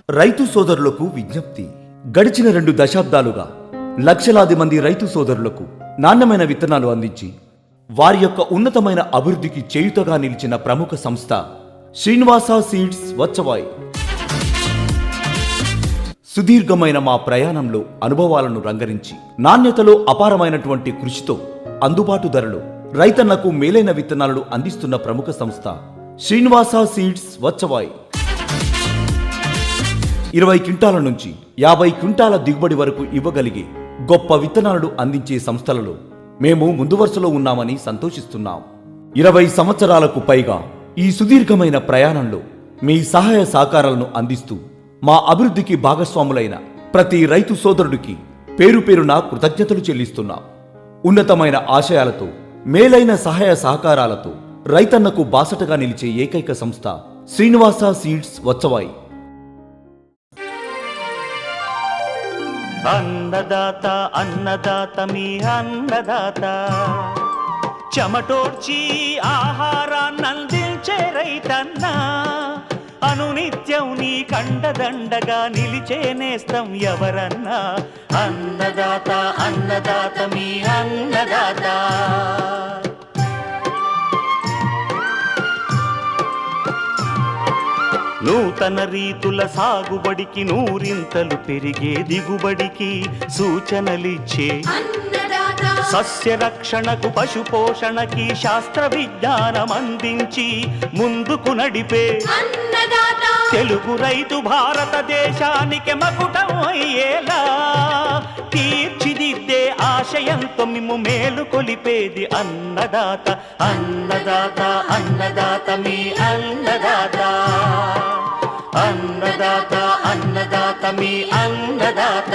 రైతు సోదరులకు విజ్ఞప్తి. గడిచిన 2 దశాబ్దాలుగా లక్షలాది మంది రైతు సోదరులకు నాణ్యమైన విత్తనాలు అందించి వారి యొక్క ఉన్నతమైన అభివృద్ధికి చేయుతగా నిలిచిన ప్రముఖ సంస్థ శ్రీనివాస సీడ్స్ వచ్చవాయి. సుదీర్ఘమైన మా ప్రయాణంలో అనుభవాలను రంగరించి నాణ్యతలో అపారమైనటువంటి కృషితో అందుబాటు ధరలో రైతన్నకు మేలైన విత్తనాలను అందిస్తున్న ప్రముఖ సంస్థ శ్రీనివాస సీడ్స్ వచ్చవాయి. 20 క్వింటాల నుంచి 50 క్వింటాల దిగుబడి వరకు ఇవ్వగలిగే గొప్ప విత్తనాలను అందించే సంస్థలలో మేము ముందు వరుసలో ఉన్నామని సంతోషిస్తున్నాం. 20 సంవత్సరాలకు పైగా ఈ సుదీర్ఘమైన ప్రయాణంలో మీ సహాయ సహకారాలను అందిస్తూ మా అభివృద్ధికి భాగస్వాములైన ప్రతి రైతు సోదరుడికి పేరు పేరున కృతజ్ఞతలు చెల్లిస్తున్నాం. ఉన్నతమైన ఆశయాలతో మేలైన సహాయ సహకారాలతో రైతన్నకు బాసటగా నిలిచే ఏకైక సంస్థ శ్రీనివాస సీడ్స్ వచ్చవాయి. అన్నదాత అన్నదాత మీ అన్నదాత, చెమటోడ్చి ఆహారాన్నందించే రైతన్న, అనునిత్యం నీ కండదండగా నిలిచే నేస్తం ఎవరన్నా. అన్నదాత అన్నదాత మీ అన్నదాత. నూతన రీతుల సాగుబడికి, నూరింతలు పెరిగే దిగుబడికి సూచనలిచ్చే సస్య రక్షణకు, పశు పోషణకి శాస్త్ర విజ్ఞానం అందించి ముందుకు నడిపే తెలుగు రైతు భారతదేశానికి మకుటం అయ్యేలా తీర్చిదిద్దే ఆశయంతో మిమ్ము మేలు కొలిపేది అన్నదాత. అన్నదాత అన్నదాత మీ అన్నదాత. అన్నదాత అన్నదాత మీ అన్నదాత.